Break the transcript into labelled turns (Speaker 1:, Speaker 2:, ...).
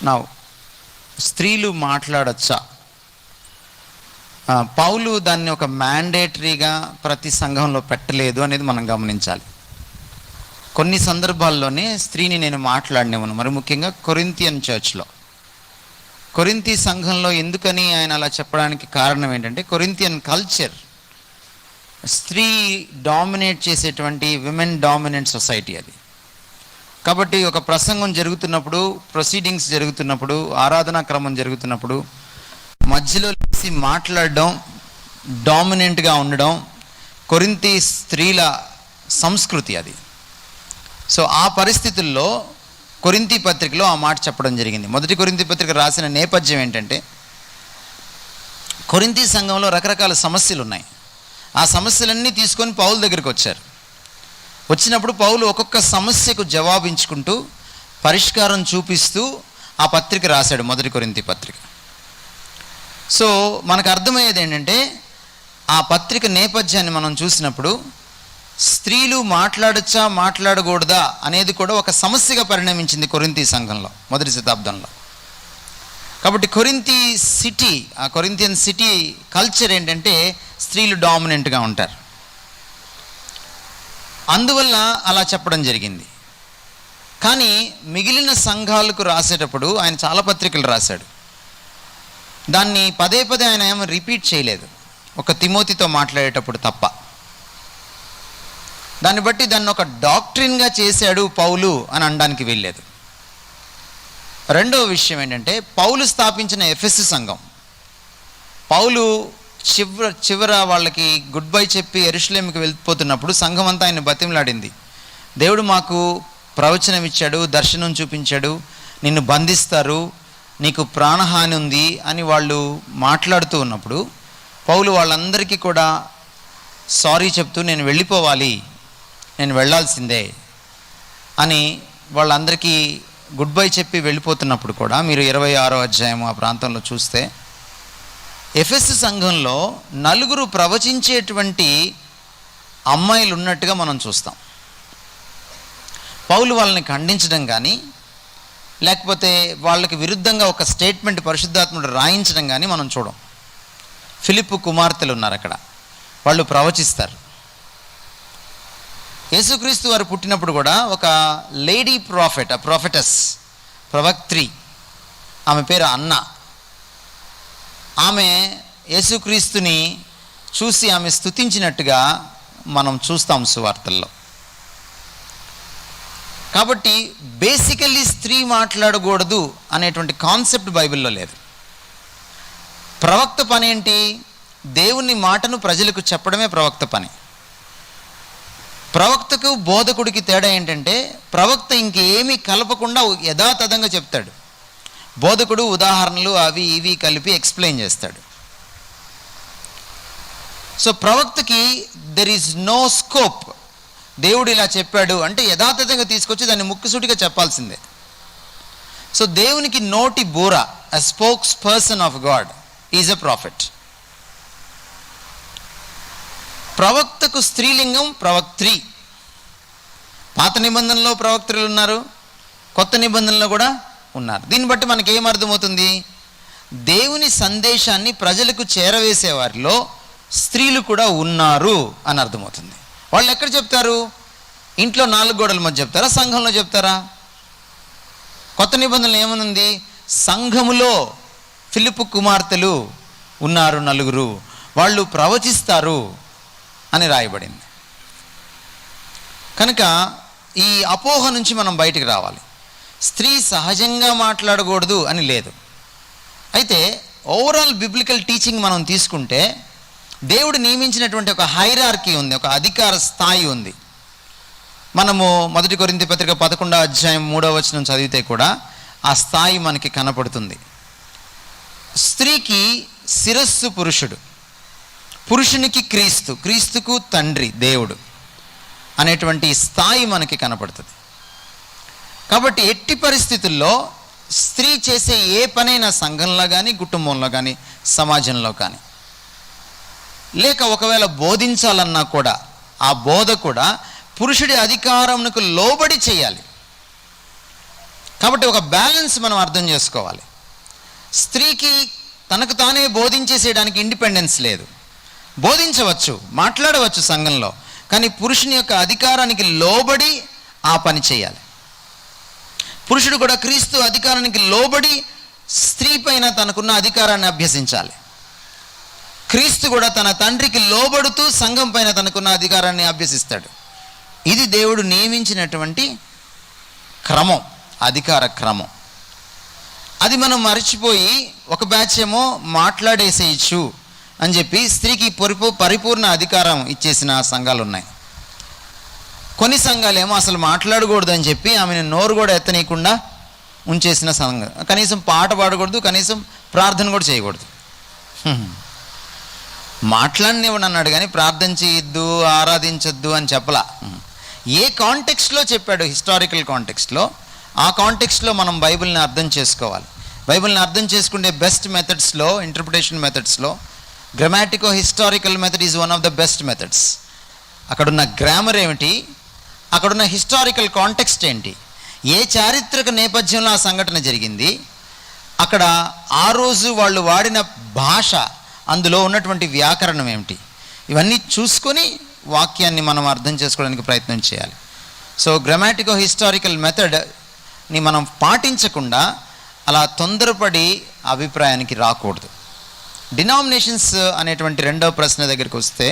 Speaker 1: నా స్త్రీలు మాట్లాడచ్చా? పౌలు దాన్ని ఒక మ్యాండేటరీగా ప్రతి సంఘంలో పెట్టలేదు అనేది మనం గమనించాలి. కొన్ని సందర్భాల్లోనే స్త్రీని నేను మాట్లాడినవను, మరి ముఖ్యంగా కొరింథియన్ చర్చ్లో, కొరింథీ సంఘంలో ఎందుకని ఆయన అలా చెప్పడానికి కారణం ఏంటంటే, కొరింథియన్ కల్చర్ స్త్రీ డామినేట్ చేసేటువంటి విమెన్ డామినెంట్ సొసైటీ అది. కాబట్టి ఒక ప్రసంగం జరుగుతున్నప్పుడు, ప్రొసీడింగ్స్ జరుగుతున్నప్పుడు, ఆరాధనా క్రమం జరుగుతున్నప్పుడు మధ్యలో లేచి మాట్లాడడం, డామినెంట్గా ఉండడం కొరింథీ స్త్రీల సంస్కృతి అది. సో ఆ పరిస్థితుల్లో కొరింథీ పత్రికలో ఆ మాట చెప్పడం జరిగింది. మొదటి కొరింథీ పత్రిక రాసిన నేపథ్యం ఏంటంటే, కొరింథీ సంఘంలో రకరకాల సమస్యలు ఉన్నాయి. ఆ సమస్యలన్నీ తీసుకొని పౌలు దగ్గరికి వచ్చారు. వచ్చినప్పుడు పౌలు ఒక్కొక్క సమస్యకు జవాబించుకుంటూ, పరిష్కారం చూపిస్తూ ఆ పత్రిక రాశాడు, మొదటి కొరింథీ పత్రిక. సో మనకు అర్థమయ్యేది ఏంటంటే, ఆ పత్రిక నేపథ్యాన్ని మనం చూసినప్పుడు స్త్రీలు మాట్లాడచ్చా మాట్లాడకూడదా అనేది కూడా ఒక సమస్యగా పరిణమించింది కొరింథీ సంఘంలో మొదటి శతాబ్దంలో. కాబట్టి కొరింథీ సిటీ, ఆ కొరింథియన్ సిటీ కల్చర్ ఏంటంటే స్త్రీలు డామినెంట్గా ఉంటారు. అందువల్ల అలా చెప్పడం జరిగింది. కానీ మిగిలిన సంఘాలకు రాసేటప్పుడు ఆయన చాలా పత్రికలు రాశాడు. దాన్ని పదే పదే ఆయన ఏమో రిపీట్ చేయలేదు, ఒక తిమోతితో మాట్లాడేటప్పుడు తప్ప. దాన్ని బట్టి దాన్ని ఒక డాక్ట్రిన్గా చేశాడు పౌలు అని అనడానికి వీల్లేదు. రెండవ విషయం ఏంటంటే, పౌలు స్థాపించిన ఎఫెసు సంఘం, పౌలు చివర వాళ్ళకి గుడ్ బై చెప్పి యెరూషలేముకి వెళ్ళిపోతున్నప్పుడు సంఘం అంతా ఆయన బతిమలాడింది. దేవుడు మాకు ప్రవచనం ఇచ్చాడు, దర్శనం చూపించాడు, నిన్ను బంధిస్తారు, నీకు ప్రాణహాని ఉంది అని వాళ్ళు మాట్లాడుతూ ఉన్నప్పుడు పౌలు వాళ్ళందరికీ కూడా సారీ చెప్తూ, నేను వెళ్ళిపోవాలి, నేను వెళ్ళాల్సిందే అని వాళ్ళందరికీ గుడ్ బై చెప్పి వెళ్ళిపోతున్నప్పుడు కూడా మీరు 26వ అధ్యాయం ఆ ప్రాంతంలో చూస్తే ఎఫెసు సంఘంలో 4 ప్రవచించేటువంటి అమ్మాయిలు ఉన్నట్టుగా మనం చూస్తాం. పౌలు వాళ్ళని ఖండించడం కానీ, లేకపోతే వాళ్ళకి విరుద్ధంగా ఒక స్టేట్మెంట్ పరిశుద్ధాత్ముడు రాయించడం కానీ మనం చూడం. ఫిలిప్పు కుమార్తెలు ఉన్నారు అక్కడ, వాళ్ళు ప్రవచిస్తారు. యేసుక్రీస్తు వారు పుట్టినప్పుడు కూడా ఒక లేడీ ప్రాఫెట్, ఆ ప్రాఫెటస్, ప్రవక్త్రి, ఆమె పేరు అన్న, ఆమె యేసుక్రీస్తుని చూసి ఆమె స్తుతించినట్టుగా మనం చూస్తాం సువార్తల్లో. కాబట్టి బేసికల్లీ స్త్రీ మాట్లాడకూడదు అనేటువంటి కాన్సెప్ట్ బైబిల్లో లేదు. ప్రవక్త పని ఏంటి? దేవుని మాటను ప్రజలకు చెప్పడమే ప్రవక్త పని. ప్రవక్తకు బోధకుడికి తేడా ఏంటంటే, ప్రవక్త ఇంకేమీ కలపకుండా యథాతథంగా చెప్తాడు, బోధకుడు ఉదాహరణలు అవి ఇవి కలిపి ఎక్స్ప్లెయిన్ చేస్తాడు. సో ప్రవక్తకి దెర్ ఈజ్ నో స్కోప్. దేవుడు ఇలా చెప్పాడు అంటే యథాతథంగా తీసుకొచ్చి దాన్ని ముక్కుసూటిగా చెప్పాల్సిందే. సో దేవునికి నోటి బూర, a spokesperson of God is a prophet. ప్రవక్తకు స్త్రీలింగం ప్రవక్త్రి. పాత నిబంధనలో ప్రవక్త్రులు ఉన్నారు, కొత్త నిబంధనలో కూడా ఉన్నారు. దీన్ని బట్టి మనకి ఏమర్థమవుతుంది? దేవుని సందేశాన్ని ప్రజలకు చేరవేసే వారిలో స్త్రీలు కూడా ఉన్నారు అని అర్థమవుతుంది. వాళ్ళు ఎక్కడ చెప్తారు? ఇంట్లో 4 గోడల మధ్య చెప్తారా, సంఘంలో చెప్తారా? కొత్త నిబంధనలు ఏమనుంది? సంఘములో ఫిలిప్పు కుమార్తెలు ఉన్నారు 4, వాళ్ళు ప్రవచిస్తారు అని రాయబడింది. కనుక ఈ అపోహ నుంచి మనం బయటికి రావాలి. స్త్రీ సహజంగా మాట్లాడకూడదు అని లేదు. అయితే ఓవరాల్ బిబ్లికల్ టీచింగ్ మనం తీసుకుంటే దేవుడు నియమించినటువంటి ఒక హైరార్కీ ఉంది, ఒక అధికార స్థాయి ఉంది. మనము మొదటి కొరింథీ పత్రిక 11వ అధ్యాయం 3వ వచనం చదివితే కూడా ఆ స్థాయి మనకి కనపడుతుంది. స్త్రీకి శిరస్సు పురుషుడు, పురుషునికి క్రీస్తు, క్రీస్తుకు తండ్రి దేవుడు అనేటువంటి స్థాయి మనకి కనపడుతుంది. కాబట్టి ఎట్టి పరిస్థితుల్లో స్త్రీ చేసే ఏ పనైనా సంఘంలో కానీ, కుటుంబంలో కానీ, సమాజంలో కానీ, లేక ఒకవేళ బోధించాలన్నా కూడా ఆ బోధ కూడా పురుషుడి అధికారంకు లోబడి చేయాలి. కాబట్టి ఒక బ్యాలెన్స్ మనం అర్థం చేసుకోవాలి. స్త్రీకి తనకు తానే బోధించేసేయడానికి ఇండిపెండెన్స్ లేదు. బోధించవచ్చు, మాట్లాడవచ్చు సంఘంలో, కానీ పురుషుని యొక్క అధికారానికి లోబడి ఆ పని చేయాలి. పురుషుడు కూడా క్రీస్తు అధికారానికి లోబడి స్త్రీ పైన తనకున్న అధికారాన్ని అభ్యసించాలి. క్రీస్తు కూడా తన తండ్రికి లోబడుతూ సంఘం పైన తనకున్న అధికారాన్ని అభ్యసిస్తాడు. ఇది దేవుడు నియమించినటువంటి క్రమం, అధికార క్రమం. అది మనం మర్చిపోయి ఒక బ్యాచ్ ఏమో మాట్లాడేసేయచ్చు అని చెప్పి స్త్రీకి పరిపూర్ణ అధికారం ఇచ్చేసిన సంఘాలు ఉన్నాయి. కొన్ని సంఘాలేమో అసలు మాట్లాడకూడదు అని చెప్పి ఆమెను నోరు కూడా ఎత్తనీయకుండా ఉంచేసిన సంఘం. కనీసం పాట పాడకూడదు, కనీసం ప్రార్థన కూడా చేయకూడదు. మాట్లాడనివ్వను అన్నాడు కానీ ప్రార్థన చేయొద్దు, ఆరాధించొద్దు అని చెప్పలా. ఏ కాంటెక్స్ట్లో చెప్పాడు, హిస్టారికల్ కాంటెక్స్ట్లో, ఆ కాంటెక్స్ట్లో మనం బైబిల్ని అర్థం చేసుకోవాలి. బైబిల్ని అర్థం చేసుకునే బెస్ట్ మెథడ్స్లో, ఇంటర్ప్రిటేషన్ మెథడ్స్లో grammatico historical method is one of the best methods. అక్కడున్న గ్రామర్ ఏమిటి, అక్కడున్న హిస్టారికల్ కాంటెక్స్ట్ ఏంటి, ఏ చారిత్రక నేపథ్యంలో ఆ సంఘటన జరిగింది, అక్కడ ఆ రోజు వాళ్ళు వాడిన భాష, అందులో ఉన్నటువంటి వ్యాకరణం ఏమిటి, ఇవన్నీ చూసుకొని వాక్యాన్ని మనం అర్థం చేసుకోవడానికి ప్రయత్నం చేయాలి. సో గ్రామాటికో హిస్టారికల్ మెథడ్ని మనం పాటించకుండా అలా తొందరపడి అభిప్రాయానికి రాకూడదు. డినామినేషన్స్ అనేటువంటి రెండవ ప్రశ్న దగ్గరికి వస్తే,